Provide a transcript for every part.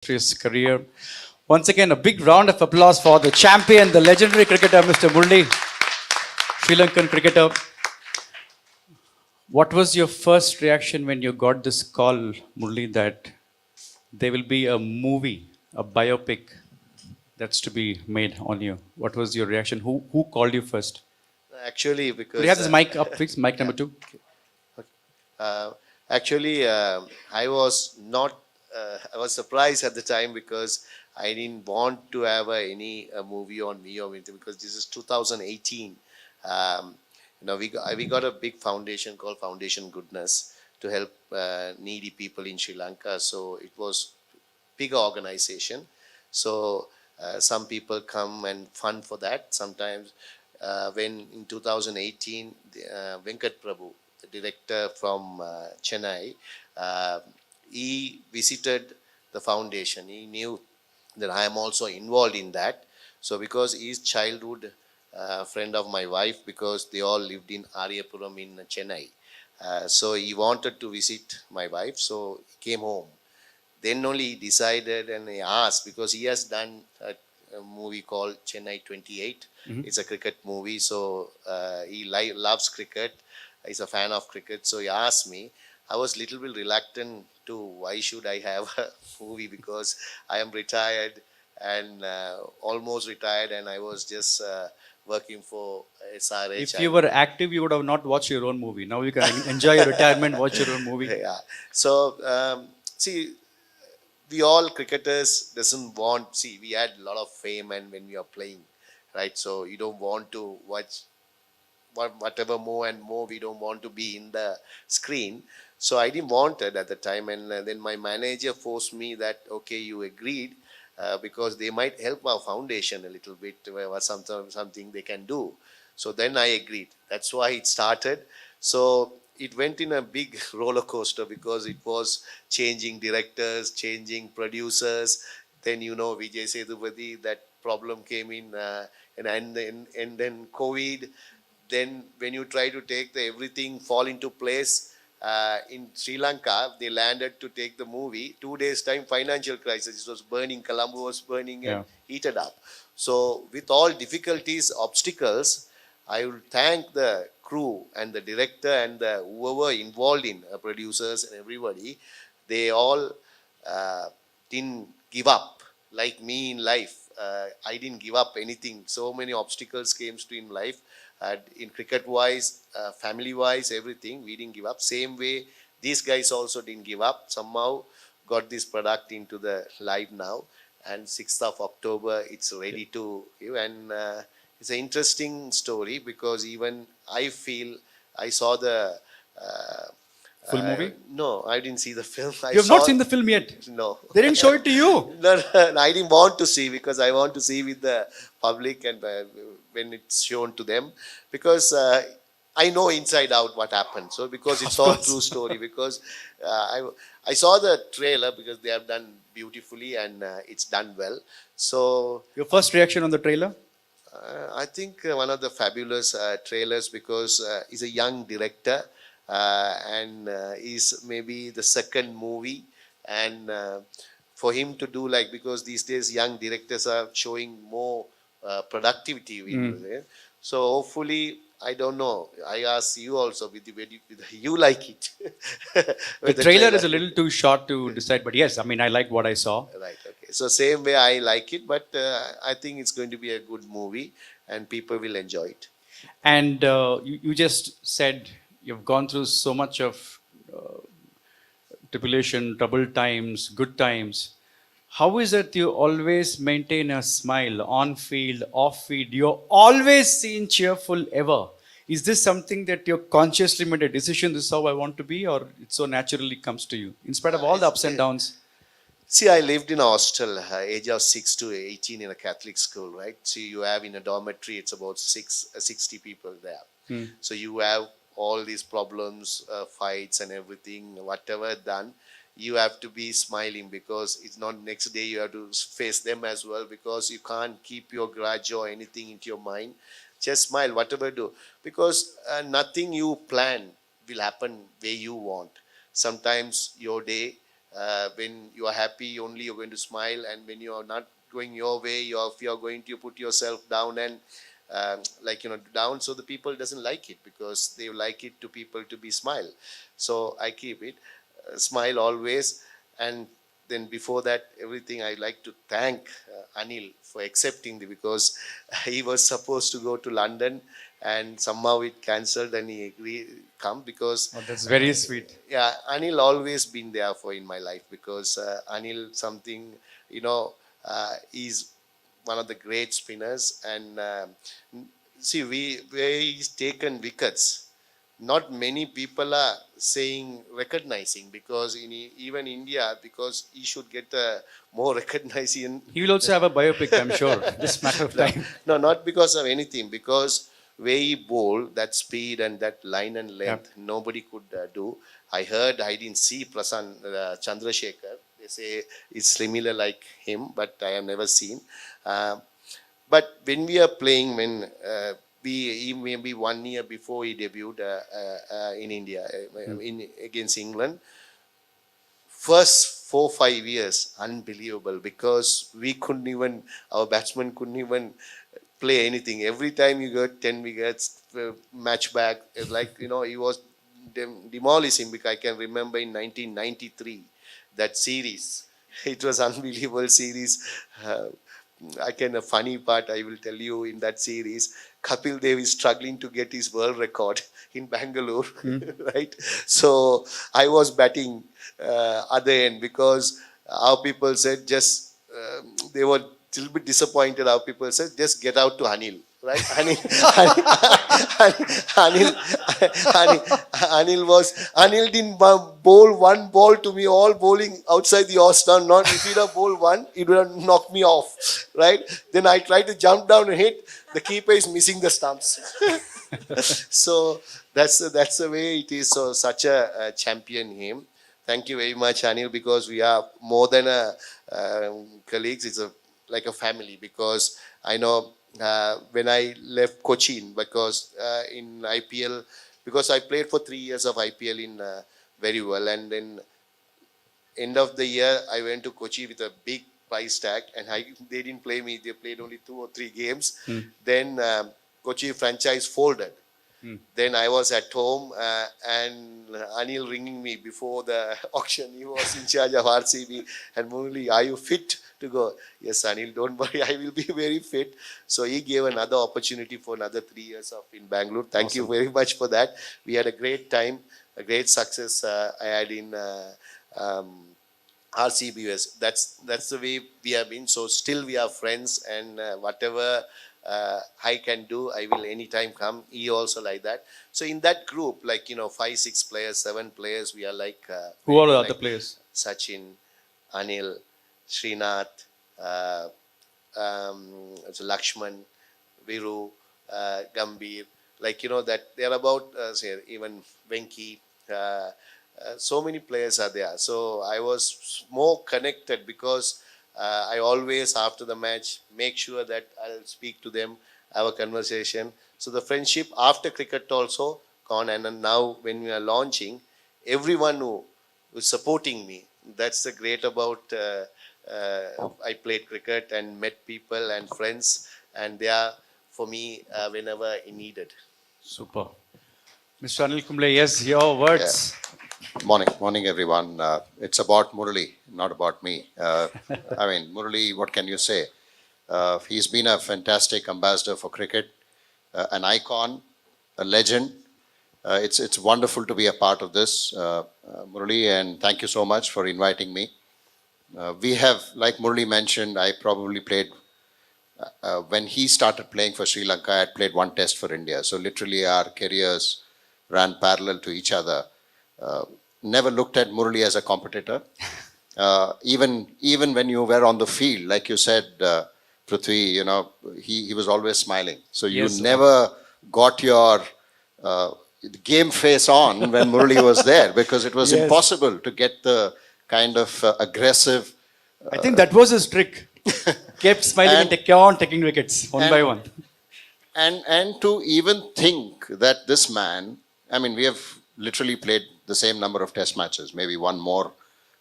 illustrious career. Once again, a big round of applause for the champion, the legendary cricketer, Mr. Murli, Sri Lankan cricketer. What was your first reaction when you got this call, Murli, that there will be a movie, a biopic that's to be made on you? What was your reaction? Who called you first? Actually, Could you have because this mic up, please? Mic yeah, number two. uh, actually, I was not. I was surprised at the time because I didn't want to have any movie on me or anything because this is 2018. Um, we got a big foundation called Foundation Goodness to help needy people in Sri Lanka. So it was bigger organization. So some people come and fund for that. Sometimes when in 2018, Venkat Prabhu, the director from Chennai, uh, he visited the foundation. He knew that I am also involved in that. So because he's childhood friend of my wife, because they all lived in Aryapuram in Chennai. So he wanted to visit my wife, so he came home. Then only he decided and he asked because he has done a movie called Chennai 28. Mhm. It's a cricket movie, so he loves cricket. He's a fan of cricket, so he asked me. I was little bit reluctant to why should I have a movie because I am retired and almost retired, and I was just working for SRH. If you were active, you would have not watched your own movie. Now you can enjoy your retirement, watch your own movie. Yeah. So see, we all cricketers doesn't want, see, we had a lot of fame and when we are playing, right? So you don't want to watch whatever more and more, we don't want to be in the screen. So I didn't want it at the time, and then my manager forced me that okay, you agreed, because they might help our foundation a little bit, or something they can do. So then I agreed. That's why it started. So it went in a big roller coaster because it was changing directors, changing producers. Then Vijay Sethupathi, that problem came in, and then COVID. Then when you try to take the everything fall into place, in Sri Lanka, they landed to take the movie. 2 days time, financial crisis. It was burning. Colombo was burning and Yeah. heated up. So with all difficulties, obstacles, I will thank the crew and the director and the whoever involved in producers and everybody. They all uh, didn't give up like me in life. I didn't give up anything. So many obstacles came to in life, in cricket wise, family wise, everything. We didn't give up. Same way, these guys also didn't give up. Somehow got this product into the live now, and 6th of October it's ready to give. And it's an interesting story because even I feel I saw the. Full movie? No, I didn't see the film. I You have not saw seen the film yet. no. They didn't show it to you. No, I didn't want to see because I want to see with the public and when it's shown to them because I know inside out what happened. So because it's Of all course. true story because I saw the trailer because they have done beautifully and it's done well. So Your first reaction on the trailer? I think one of the fabulous trailers because he's a young director and is maybe the second movie, and for him to do like because these days young directors are showing more productivity in there. So hopefully. I don't know. I ask you also whether you like it. The With trailer is a little too short to decide, but yes, I mean, I like what I saw. Right. Okay. So same way I like it, but I think it's going to be a good movie and people will enjoy it. And you just said you've gone through so much of tribulation, troubled times, good times. How is it you always maintain a smile on field, off field? You're always seen cheerful ever. Is this something that you consciously made a decision? This is how I want to be, or it so naturally comes to you in spite of all the ups and downs? See, I lived in a hostel, age of 6 to 18 in a Catholic school, right? So you have in a dormitory, it's about 60 people there. So you have all these problems, fights and everything, whatever done, you have to be smiling because it's not next day you have to face them as well because you can't keep your grudge or anything into your mind. Just smile, whatever do. Because nothing you plan will happen where you want. Sometimes your day When you are happy, only you're going to smile, and when you are not going your way, if you're going to put yourself down and down, so the people doesn't like it, because they like it to people to be smile. So I keep it smile always. And then before that, everything, I like to thank Anil for accepting because he was supposed to go to London, and somehow it cancelled, and he agreed come because Oh, that's very sweet. yeah, Anil always been there for in my life, because Anil something, he's one of the great spinners. And see, where he's taken wickets, not many people are saying recognizing, because even India, because he should get more recognition. He will also have a biopic, I'm sure. Just matter of No, time. no, not because of anything, because way he bowled, that speed and that line and length, nobody could do. I didn't see Prasan Chandrasekhar. They say it's similar like him, but I have never seen. Uh, but when we are playing, when he maybe 1 year before he debuted in India against England, first 4 5 years unbelievable, because we couldn't even, our batsmen couldn't even play anything. Every time you got 10 wickets, match back, he was demolishing. Because I can remember in 1993, that series, it was unbelievable series. Uh, a funny part I will tell you in that series. Kapil Dev is struggling to get his world record in Bangalore, right? So I was batting other end, because our people said they were a little bit disappointed. Our people said just get out to Anil, right? Anil didn't bowl one ball to me, all bowling outside the off stump. Not if he'd have bowled one, it would have knocked me off, right? Then I tried to jump down and hit. The keeper is missing the stumps. So that's the way it is. So such a champion him. Thank you very much, Anil, because we are more than colleagues. It's like a family, because I know when I left Cochin, because in IPL, because I played for 3 years of IPL in very well, and then end of the year I went to Kochi with a big price tag, and they didn't play me. They played only 2 or 3 games. Then Kochi franchise folded. Then I was at home, and Anil ringing me before the auction. He was in charge of RCB, and Murali, are you fit to go? Yes, Anil, don't worry, I will be very fit. So he gave another opportunity for another 3 years of in Bangalore. Thank you very much for that. We had a great time, a great success I had in RCBS. That's the way we have been. So still we are friends, and whatever I can do, I will anytime come. He also like that. So in that group, 5 6 players, 7 players, we are like Who are the like other players? Sachin, Anil, Srinath, so Lakshman, Viru, Gambhir, that they're about say even Venki. So many players are there. So I was more connected, because I always after the match make sure that I'll speak to them, have a conversation. So the friendship after cricket also gone, and then now when we are launching, everyone who is supporting me. That's the great about. I played cricket and met people and friends, and they are for me whenever needed. Super. Mr. Anil Kumble, yes, your Yeah. words. Morning, everyone. It's about Murali, not about me. I mean, Murali, what can you say? He's been a fantastic ambassador for cricket, an icon, a legend. It's wonderful to be a part of this, Murali, and thank you so much for inviting me. We have, like Murali mentioned, I probably played when he started playing for Sri Lanka. I had played one test for India, so literally our careers ran parallel to each other. Never looked at Murali as a competitor. Even when you were on the field, like you said, Prithvi, he was always smiling. So you Yes, never got your game face on when Murali was there, because it was Yes. impossible to get the kind of aggressive. I think that was his trick. Kept smiling and, And- kept on taking wickets one and- by one. And to even think that this man, I mean, we have literally played the same number of test matches, maybe one more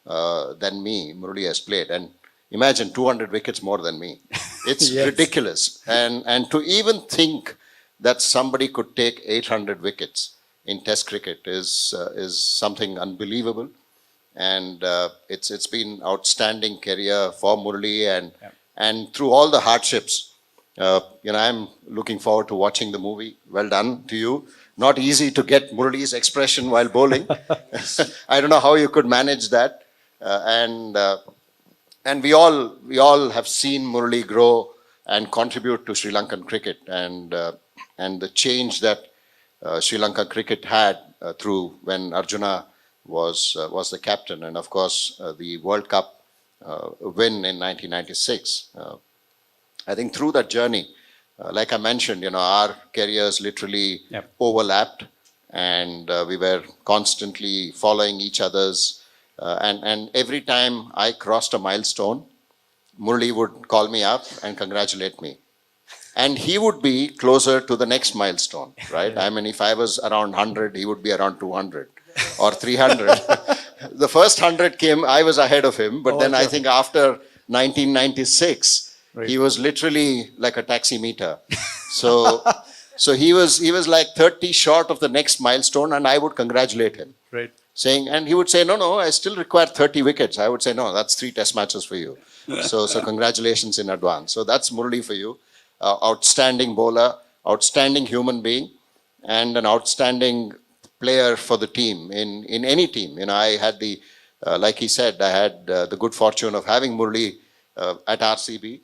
than me, Murali has played. And imagine 200 wickets more than me. It's Yes. ridiculous. And to even think that somebody could take 800 wickets in Test cricket is something unbelievable. And it's been outstanding career for Murali, and through all the hardships, I'm looking forward to watching the movie. Well done to you. Not easy to get Murali's expression while bowling. I don't know how you could manage that. And we all have seen Murali grow and contribute to Sri Lankan cricket, and the change that Sri Lanka cricket had through when Arjuna was the captain, and of course the World Cup win in 1996. I think through that journey, like I mentioned, our careers literally Yep. overlapped, and we were constantly following each other's. And every time I crossed a milestone, Murali would call me up and congratulate me. And he would be closer to the next milestone, right? I mean, if I was around 100, he would be around 200 or 300. The first 100 came, I was ahead of him, but then I think after 1996, he was literally like a taximeter. So, so he was like 30 short of the next milestone, and I would congratulate him. Right. And he would say, no, I still require 30 wickets. I would say, no, that's 3 test matches for you. So congratulations in advance. So that's Murali for you. Outstanding bowler, outstanding human being, and an outstanding player for the team in any team. I had like he said, I had the good fortune of having Murali at RCB.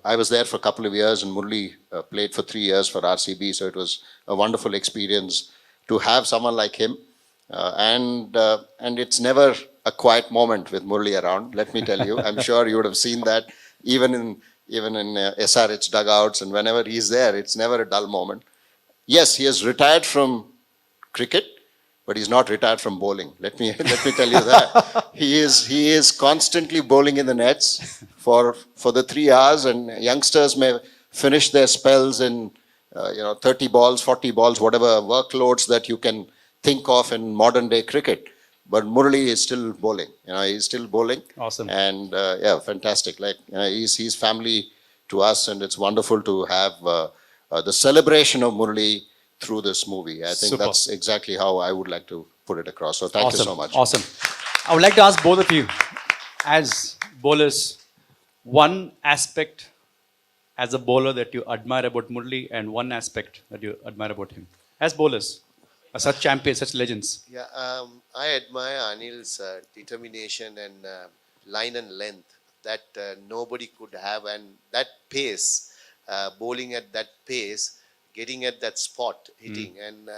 I was there for a couple of years, and Murali played for 3 years for RCB. So it was a wonderful experience to have someone like him. And it's never a quiet moment with Murali around. Let me tell you, I'm sure you would have seen that even in SRH dugouts, and whenever he's there, it's never a dull moment. Yes, he has retired from cricket, but he's not retired from bowling. Let me tell you that he is constantly bowling in the nets for the 3 hours, and youngsters may finish their spells in 30 balls, 40 balls, whatever workloads that you can think of in modern day cricket. But Murali is still bowling. He's still bowling. Awesome. And yeah, fantastic. Like he's family to us, and it's wonderful to have the celebration of Murali through this movie. I think Super. that's exactly how I would like to put it across. So thank you so much. Awesome. I would like to ask both of you, as bowlers, one aspect as a bowler that you admire about Murali, and one aspect that you admire about him as bowlers, as such champions, such legends. Yeah, I admire Anil's determination and line and length that nobody could have, and that pace, bowling at that pace, getting at that spot, hitting, and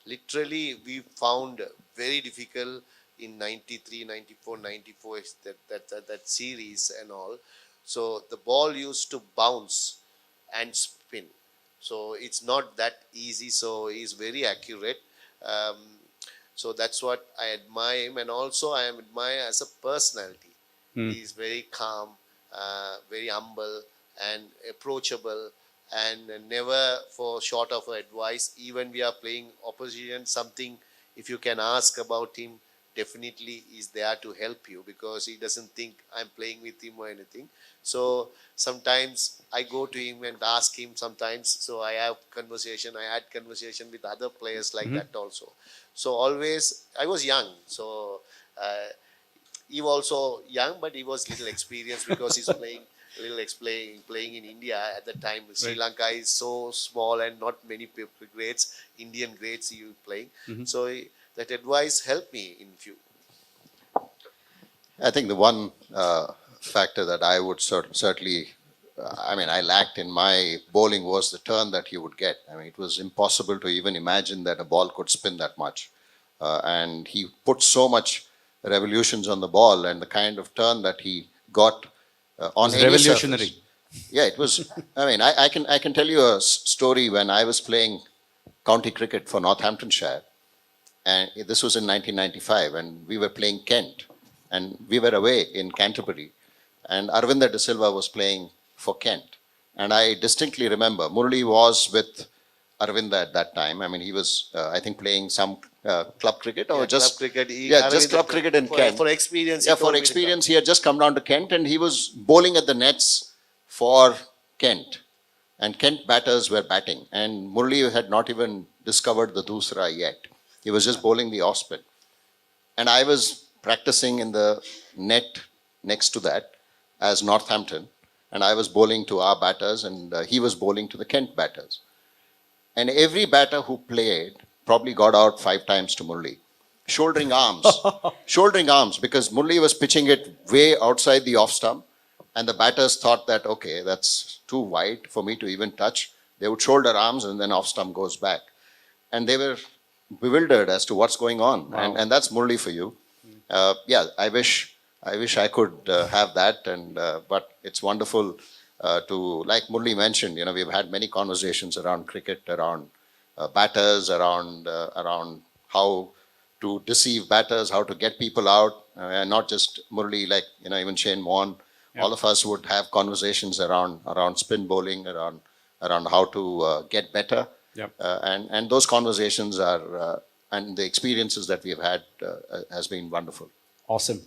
literally we found very difficult in 93, 94, 94 that series and all. So the ball used to bounce and spin. So it's not that easy. So he's very accurate. Um, so that's what I admire him, and also I admire as a personality. He's very calm, very humble, and approachable, and never for short of advice. Even we are playing opposition, something if you can ask about him, definitely is there to help you, because he doesn't think I'm playing with him or anything. So sometimes I go to him and ask him sometimes. So I have conversation. I had conversation with other players like that also. So always, I was young. So he was also young, but he was little experienced because he's playing in India at the time. Sri Lanka is so small and not many greats, Indian greats he was playing. So that advice helped me in few. I think the one factor that I would certainly, I lacked in my bowling was the turn that he would get. It was impossible to even imagine that a ball could spin that much. And he put so much revolutions on the ball, and the kind of turn that he got on any Revolutionary. surface. Yeah, it was. I can tell you a story when I was playing county cricket for Northamptonshire, and this was in 1995, and we were playing Kent, and we were away in Canterbury, and Arvinder De Silva was playing for Kent, and I distinctly remember Murali was with Arvinder at that time. He was, I think, playing some club cricket or Yeah, just club cricket. just club cricket in Kent. For experience. Yeah, for experience, he had just come down to Kent and he was bowling at the nets for Kent. And Kent batters were batting. And Murli had not even discovered the Dusra yet. He was just bowling the off spin. And I was practicing in the net next to that as Northampton. And I was bowling to our batters and he was bowling to the Kent batters. And every batter who played probably got out 5 times to Murli. Shouldering arms, because Murli was pitching it way outside the off stump. And the batters thought that, okay, that's too wide for me to even touch. They would shoulder arms and then off stump goes back. And they were bewildered as to what's going on. Wow. And that's Murli for you. Yeah, I wish I could have that. But it's wonderful to, like Murli mentioned, we've had many conversations around cricket, around batters, around how to deceive batters, how to get people out, and not just Murli, like even Shane Mohan. Yeah. All of us would have conversations around spin bowling, around how to get better. Yep. And those conversations are and the experiences that we've had has been wonderful. Awesome.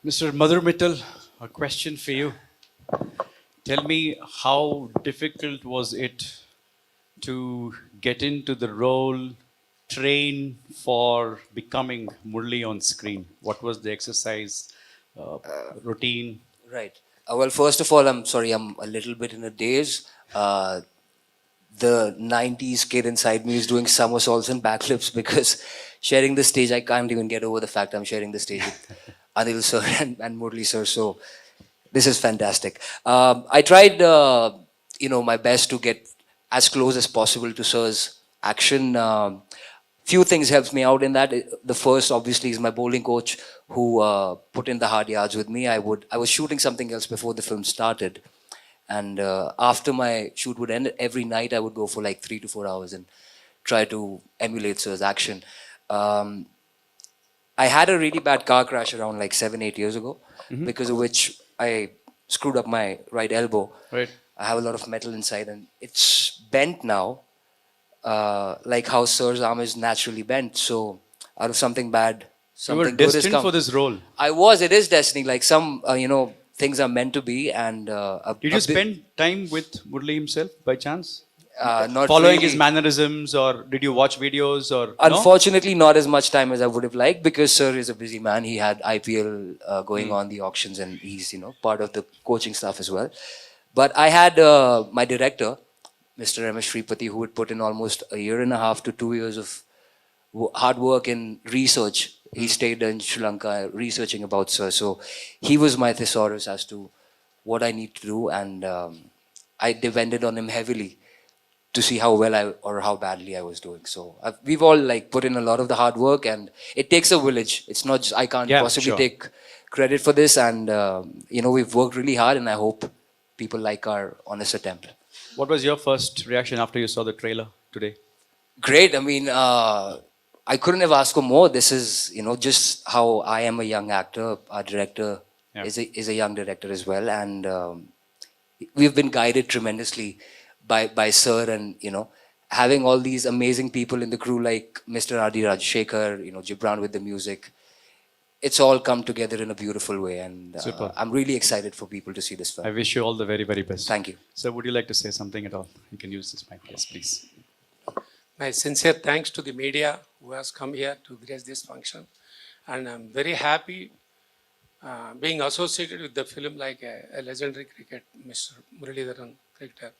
Mr. Madhur Mittal, a question for you. Tell me, how difficult was it to get into the role, train for becoming Murli on screen? What was the exercise, routine? Right. Well, first of all, I'm sorry, I'm a little bit in a daze. The 90s kid inside me is doing somersaults and backflips because sharing the stage, I can't even get over the fact I'm sharing the stage with Anil sir and Murli sir. So this is fantastic. I tried, my best to get as close as possible to sir's action. Few things helped me out in that. The first, obviously, is my bowling coach who put in the hard yards with me. I was shooting something else before the film started. And after my shoot would end, every night I would go for like 3 to 4 hours and try to emulate sir's action. I had a really bad car crash around like 7-8 years ago, because of which I screwed up my right elbow. Right. I have a lot of metal inside and it's bent now, like how sir's arm is naturally bent. So out of something bad, You something were good has destined come. for this role. It is destiny. Like some, things are meant to be. And Did you spend time with Murli himself by chance? not Following really. his mannerisms, or did you watch videos, or no? Unfortunately, not as much time as I would have liked because sir is a busy man. He had IPL going on, the auctions, and he's part of the coaching staff as well. But I had my director, Mr. Ramesh Shripati, who had put in almost a year and a half to 2 years of hard work in research. He stayed in Sri Lanka researching about sir. So he was my thesaurus as to what I need to do, and I depended on him heavily to see how well or how badly I was doing. So we've all put in a lot of the hard work, and it takes a village. It's not just, I can't possibly sure. take credit for this, and we've worked really hard, and I hope people like our honest attempt. What was your first reaction after you saw the trailer today? Great. I mean, I couldn't have asked for more. This is, just how I am a young actor. Our director Yeah. is a young director as well, and we've been guided tremendously by sir, and having all these amazing people in the crew like Mr. R.D. Rajshekhar, Gibran with the music. It's all come together in a beautiful way, and Super. I'm really excited for people to see this I film. wish you all the very, very best. Thank you. So, would you like to say something at all? You can use this mic. Yes, please. My sincere thanks to the media who has come here to grace this function. And I'm very happy being associated with the film like a legendary cricket, Mr. Muralitharan cricketer.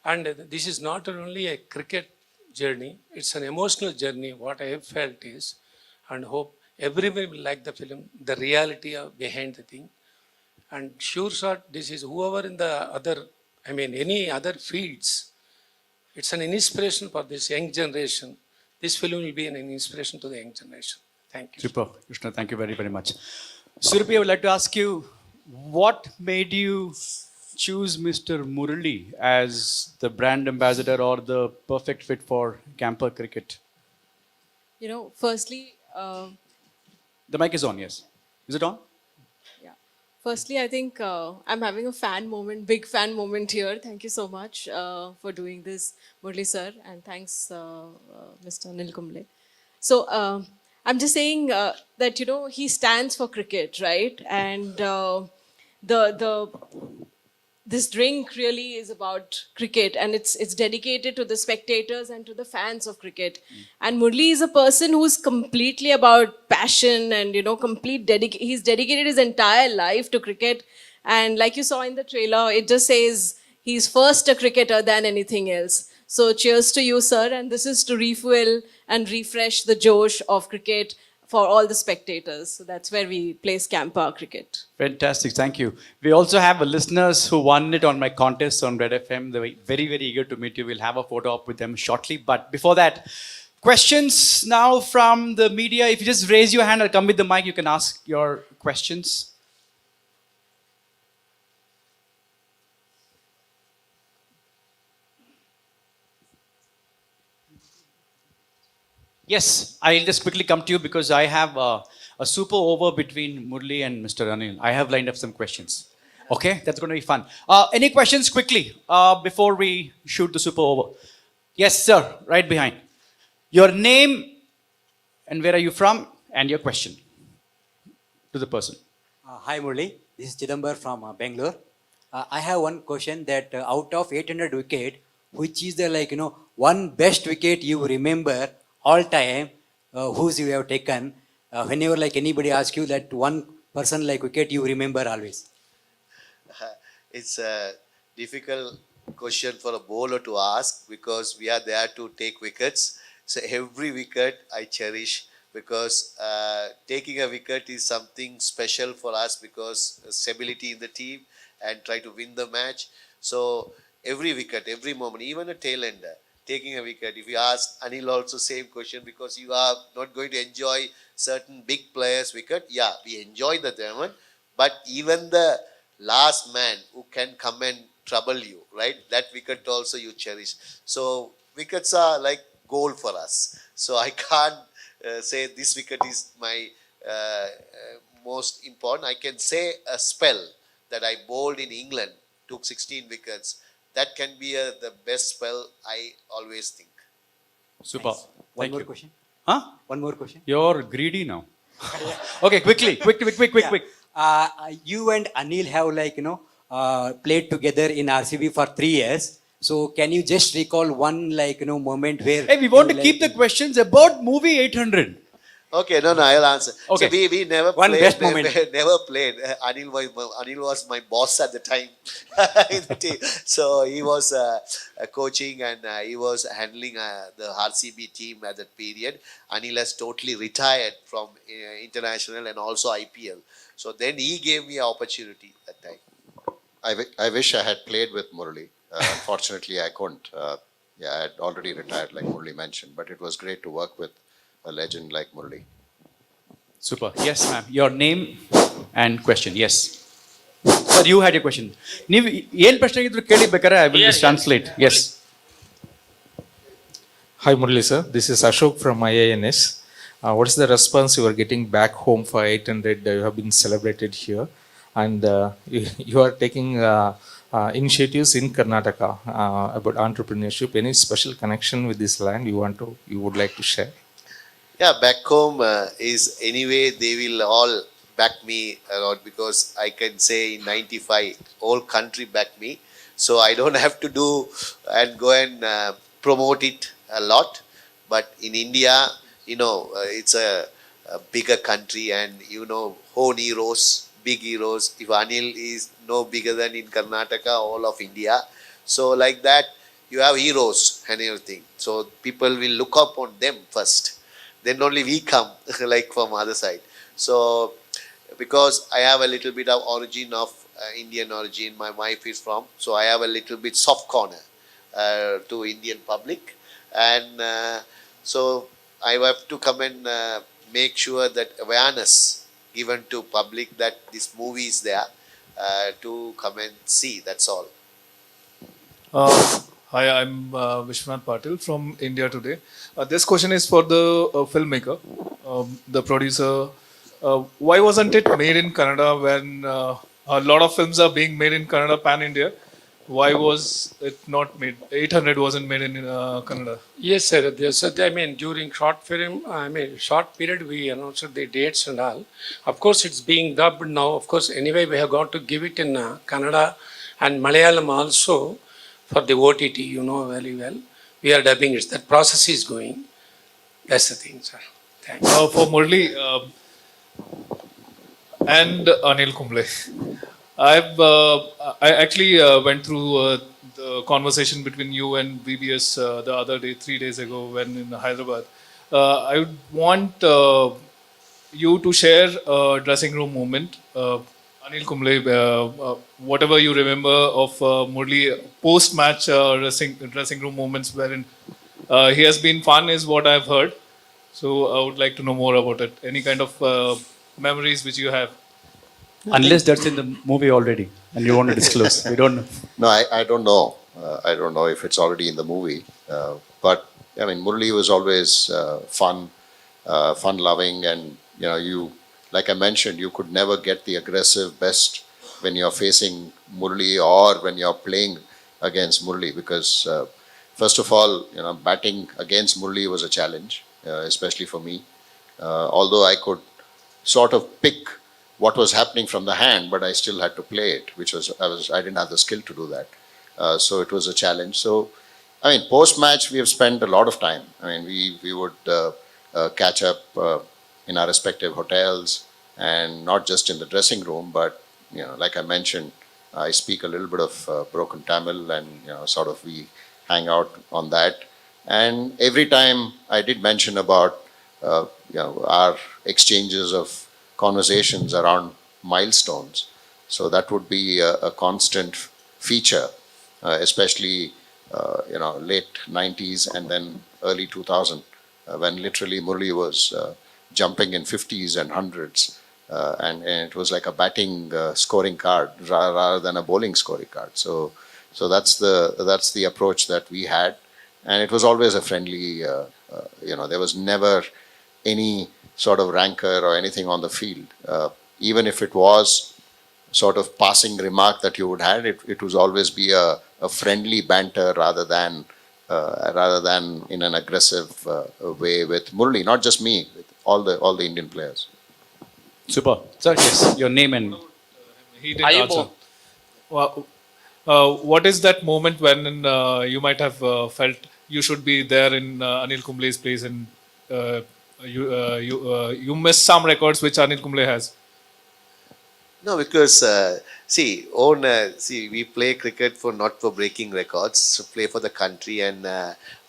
And this is not only a cricket journey, it's an emotional journey. What I have felt is, and hope everyone will like the film, the reality behind the thing. And sure shot, this is whoever in the other, any other fields, it's an inspiration for this young generation. This film will be an inspiration to the young generation. Thank you. Super. Krishna, thank you very, very much. Surabhi, I would like to ask you, what made you choose Mr. Murali as the brand ambassador or the perfect fit for camper cricket? Firstly, The mic is on, yes. Is it on? yeah. Firstly, I think I'm having a fan moment, big fan moment here. Thank you so much for doing this, Murli sir, and thanks, Mr. Anil Kumble. So I'm just saying that he stands for cricket, right? And the this drink really is about cricket, and it's dedicated to the spectators and to the fans of cricket. And Murli is a person who's completely about passion and he's dedicated his entire life to cricket. And like you saw in the trailer, it just says he's first a cricketer than anything else. So cheers to you, sir, and this is to refuel and refresh the josh of cricket for all the spectators. So that's where we place Campa Cricket. Fantastic, thank you. We also have listeners who won it on my contest on Red FM. They were very, very eager to meet you. We'll have a photo op with them shortly. But before that, questions now from the media. If you just raise your hand, I'll come with the mic. You can ask your questions. Yes, I'll just quickly come to you because I have a super over between Murli and Mr. Anil. I have lined up some questions. Okay, that's going to be fun. Any questions quickly before we shoot the super over? Yes, sir, right behind. Your name and where are you from and your question to the person. Hi Murli, this is Chidambar from Bangalore. I have one question that out of 800 wicket, which is the one best wicket you remember all time, whose you have taken? Whenever anybody asks you that one person wicket you remember always. It's a difficult question for a bowler to ask because we are there to take wickets. So every wicket I cherish because taking a wicket is something special for us because stability in the team and try to win the match. So every wicket, every moment, even a tail ender, taking a wicket. If you ask Anil also same question because you are not going to enjoy certain big players' wicket. Yeah, we enjoy the tournament, but even the last man who can come and trouble you, right? That wicket also you cherish. So wickets are like gold for us. So I can't say this wicket is my most important. I can say a spell that I bowled in England, took 16 wickets. That can be the best spell I always think. Super. Nice. One Thank more you. question. Huh? One more question. You're greedy now. Okay, quick. You and Anil have played together in RCB for 3 years. So can you just recall one moment where Hey, we want to you, keep the questions about movie 800. Okay, no, I'll answer. Okay. So we never One played. best moment. Never played. Anil was my boss at the time in the team. So he was coaching and he was handling the RCB team at that period. Anil has totally retired from international and also IPL. So then he gave me an opportunity that time. I wish I had played with Murali. Unfortunately, I couldn't. I had already retired, like Murali mentioned, but it was great to work with a legend like Murali. Super. Yes, ma'am. Your name and question. Yes. Sir, you had a question. ನೀವು ಏನು ಪ್ರಶ್ನೆ ಇದ್ರು ಕೇಳಿ ಬೇಕಾದ್ರೆ I will just translate. Yes. Hi Murali sir, this is Ashok from IINS. What is the response you are getting back home for 800? You have been celebrated here, and you are taking initiatives in Karnataka about entrepreneurship. Any special connection with this land you would like to share? Yeah, back home is anyway, they will all back me a lot because I can say in 95, whole country back me. So I don't have to do and go and promote it a lot. But in India, it's a bigger country and own heroes, big heroes. If Anil is no bigger than in Karnataka, all of India. So like that, you have heroes and everything. So people will look up on them first. Then only we come like from other side. So because I have a little bit of origin of Indian origin, my wife is from, so I have a little bit soft corner to Indian public, and so I have to come and make sure that awareness given to public that this movie is there to come and see. That's all. Hi, I'm Vishwanath Patil from India Today. This question is for the filmmaker, the producer. Why wasn't it made in Kannada when a lot of films are being made in Kannada pan India? Why was it not made? 800 wasn't made in Kannada. Yes, sir. I mean, during short period, we announced the dates and all. Of course, it's being dubbed now. Of course, anyway, we have got to give it in Kannada and Malayalam also for the OTT, you know very well. We are dubbing it. That process is going. That's the thing, sir. Thanks. For Murli and Anil Kumble, I actually went through the conversation between you and VBS the other day, 3 days ago, when in Hyderabad. I would want you to share a dressing room moment. Anil Kumble, whatever you remember of Murli post-match dressing room moments wherein he has been fun, is what I've heard. So I would like to know more about it. Any kind of memories which you have? Unless that's in the movie already and you want to disclose. We don't know. No, I don't know. I don't know if it's already in the movie. But I mean, Murli was always fun-loving, and you, like I mentioned, you could never get the aggressive best when you're facing Murli or when you're playing against Murli, because first of all, batting against Murli was a challenge, especially for me. Although I could sort of pick what was happening from the hand, but I still had to play it, which I didn't have the skill to do that. So it was a challenge. So, I mean, post-match, we have spent a lot of time. I mean, we would catch up in our respective hotels, and not just in the dressing room, but, like I mentioned, I speak a little bit of broken Tamil, and, sort of we hang out on that. And every time I did mention about, our exchanges of conversations around milestones. So that would be a constant feature, especially late 90s and then early 2000, when literally Murli was jumping in 50s and 100s, and it was like a batting scoring card rather than a bowling scoring card. So that's the approach that we had, and it was always a friendly. There was never any sort of rancor or anything on the field. Even if it was sort of passing remark that you would have, it would always be a friendly banter rather than in an aggressive way with Murli. Not just me, with all the Indian players. Super. Sir, yes, your name and He didn't answer. Well, what is that moment when you might have felt you should be there in Anil Kumble's place, and you missed some records which Anil Kumble has? No, because we play cricket not for breaking records, play for the country, and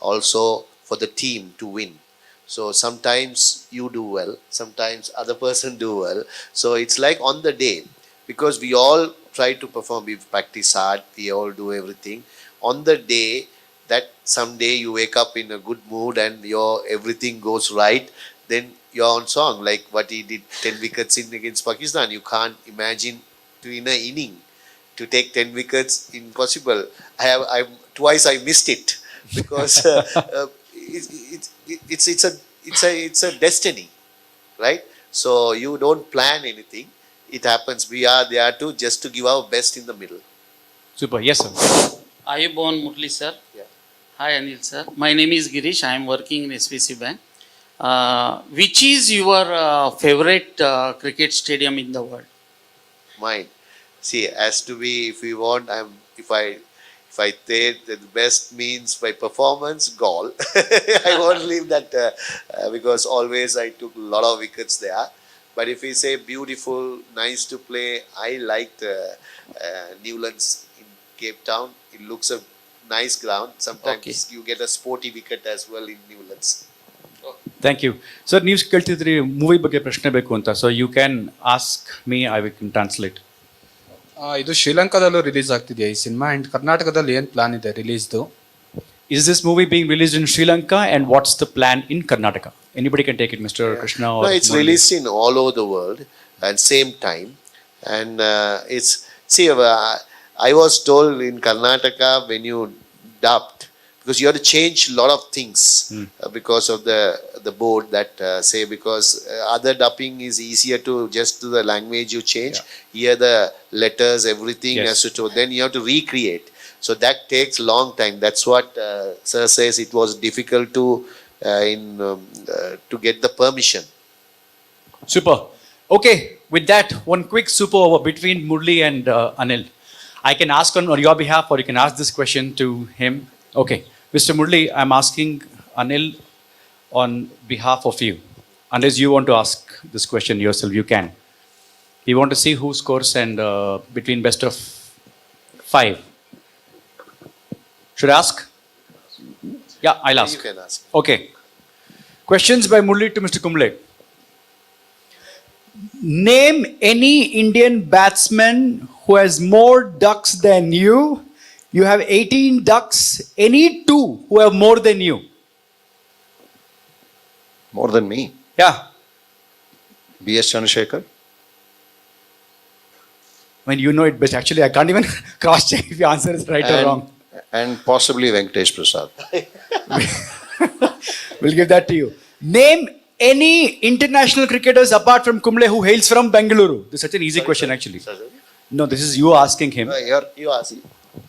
also for the team to win. So sometimes you do well, sometimes other person do well. So it's like on the day, because we all try to perform, we practice hard, we all do everything. On the day that someday you wake up in a good mood and everything goes right, then you're on song, like what he did, 10 wickets in against Pakistan. You can't imagine in an inning to take 10 wickets, impossible. Twice I missed it because it's a destiny, right? So you don't plan anything. It happens. We are there just to give our best in the middle. super. Yes, sir. Are you born Murli, sir? Yeah. Hi, Anil, sir. My name is Girish. I am working in SVC Bank. Which is your favorite cricket stadium in the world? Mine. See, has to be, if we want, if I say that the best means by performance, goal. I won't leave that because always I took a lot of wickets there. But if we say beautiful, nice to play, I liked Newlands in Cape Town. It looks a nice ground. Sometimes you get a sporty wicket as well in Newlands. Thank you. Sir, ನೀವು ಕೇಳ್ತಿದ್ರಿ movie ಬಗ್ಗೆ ಪ್ರಶ್ನೆ ಬೇಕು ಅಂತ. So you can ask me, I will translate. ಇದು ಶ್ರೀಲಂಕಾದಲ್ಲೂ release ಆಗ್ತಿದೆಯಾ ಈ cinema, and ಕರ್ನಾಟಕದಲ್ಲಿ ಏನು plan ಇದೆ ರಿಲೀಸ್ದು? Is this movie being released in Sri Lanka, and what's the plan in Karnataka? Anybody can take it, Mr. Krishna. Or No, it's Murali. released in all over the world at same time, and I was told in Karnataka when you dubbed, because you have to change a lot of things because of the board that because other dubbing is easier to just do the language you change. Here the letters, everything Yes. has to then you have to recreate. So that takes long time. That's what Sir says. It was difficult to get the permission. Super. Okay, with that, one quick super over between Murli and Anil. I can ask on your behalf, or you can ask this question to him. Okay, Mr. Murli, I'm asking Anil on behalf of you. Unless you want to ask this question yourself, you can. We want to see who scores and between best of 5. Should I ask? Yeah, I'll ask. You can ask. Okay. Questions by Murli to Mr. Kumble. Name any Indian batsman who has more ducks than you. You have 18 ducks. Any two who have more than you. More than me. Yeah. B.S. Chandrasekhar. I mean, you know it best. Actually, I can't even cross check if your answer is right or wrong. And possibly Venkatesh Prasad. We'll give that to you. Name any international cricketers apart from Kumble who hails from Bengaluru. This is such an easy question, actually. No, this is you asking him. You ask.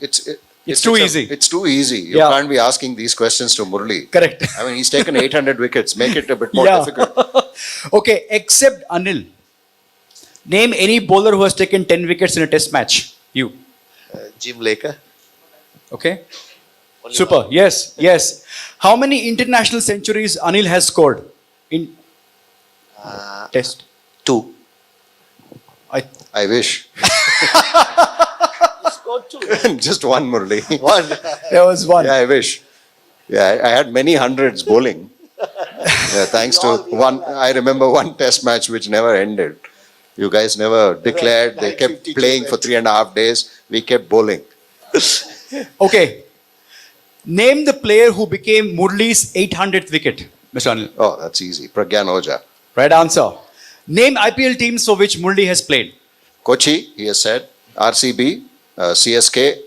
It's too easy. It's too easy. You Yeah. can't be asking these questions to Murli. Correct. I mean, he's taken 800 wickets. Make it a bit more Yeah. difficult. Okay, except Anil. Name any bowler who has taken 10 wickets in a test match. You. Jim Laker. Okay. Super. Yes. Yes. How many international centuries Anil has scored in test? 2. I wish. Just one, Murli. One. There was one. Yeah, I wish. Yeah, I had many hundreds bowling. Yeah, thanks to one, I remember one test match which never ended. You guys never declared. They kept playing for 3.5 days. We kept bowling. Okay. Name the player who became Murli's 800th wicket, Mr. Anil. Oh, that's easy. Pragyan Oja. Right answer. Name IPL teams for which Murli has played. Kochi, he has said. RCB, CSK.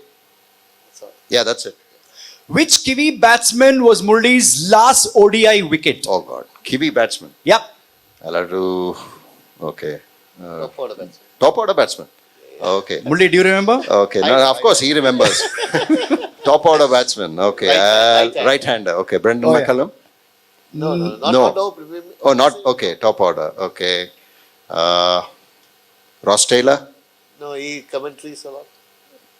Yeah, that's it. Which Kiwi batsman was Murli's last ODI wicket? Oh, God. Kiwi batsman. Yep. I'll have to. Okay. Top order batsman. Top order batsman. Okay. Murli, do you remember? Okay. No, of course, he remembers. Top order batsman. Okay. Right-hander. Okay. Brendan Oh, yeah. McCullum. No. No. Oh, not. Okay. Top order. Okay. Ross Taylor. No, he commentaries a lot.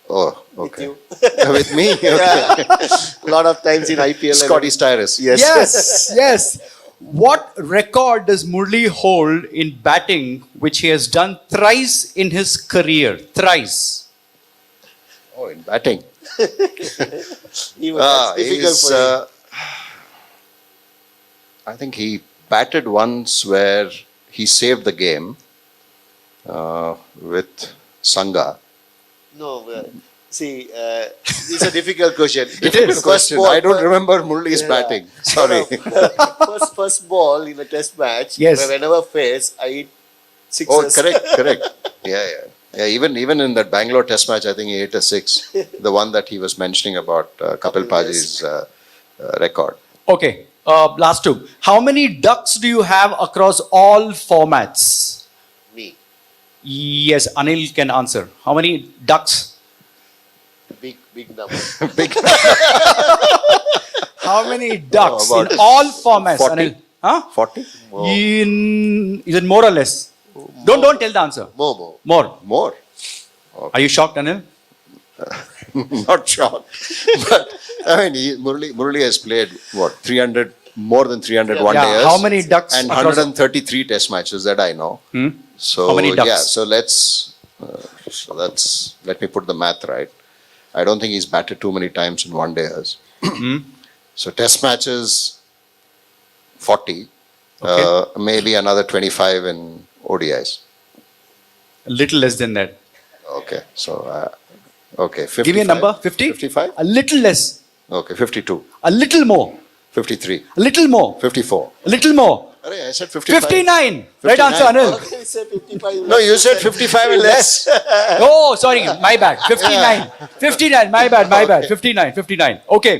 Oh, okay. With you. With me? Okay. A lot of times in IPL. Scotty Styrus. Yes. Yes. Yes. What record does Murli hold in batting, which he has done thrice in his career? Thrice. Oh, in batting. Even that's difficult for him. I think he batted once where he saved the game with Sangha. No, see, it's a difficult question. It is. First ball, I don't remember Murli's Yeah. batting. Sorry. first ball in a test match. Yes. Whenever face, I hit Oh, sixes. correct. Yeah. Even in that Bangalore Test match, I think he hit a 6. The one that he was mentioning about Kapil Paji's record. Okay. Last two. How many ducks do you have across all formats? Me, Yes, Anil can answer. How many ducks? big number. Big. How many ducks about in all formats? 40? Anil? Huh? 40? Is it more or less? Don't tell the answer. More. More. More. Are you shocked, Anil? Not shocked. But I mean, Murali has played what 300, more than 300 one Yeah. days. How many ducks? And across- 133 test matches that I know. So How many ducks? yeah, so let me put the math right. I don't think he's batted too many times in one days. So test matches 40, maybe another 25 in ODIs. A little less than that. Okay, so okay, 55. Give me a number. 50? 55? A little less. Okay, 52, A little more. 53, A little more. 54. A little more. Arey, I said 55. 59. Right 59. answer, Anil. Okay, say 55. No, you said 55 and less. Oh, sorry. My bad. 59. 59. My bad. 59. Okay.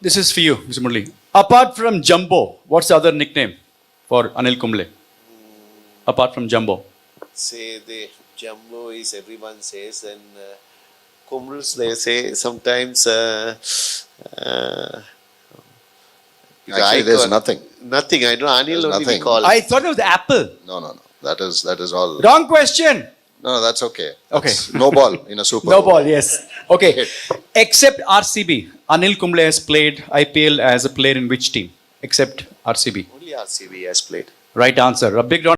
This is for you, Mr. Murali. Apart from Jumbo, what's the other nickname for Anil Kumble? Apart from Jumbo. Say the jumbo is everyone says, and Kumrals, they say sometimes. Actually, there's nothing. Nothing. I know Anil There's only we nothing. call. I thought it was apple. No, no, no. That is all. Wrong question. No, that's okay. Okay. That's no ball in a Super No Bowl. ball, yes. Okay. Hit. Except RCB, Anil Kumble has played IPL as a player in which team? Except RCB. Only RCB has played. Right answer. A big round.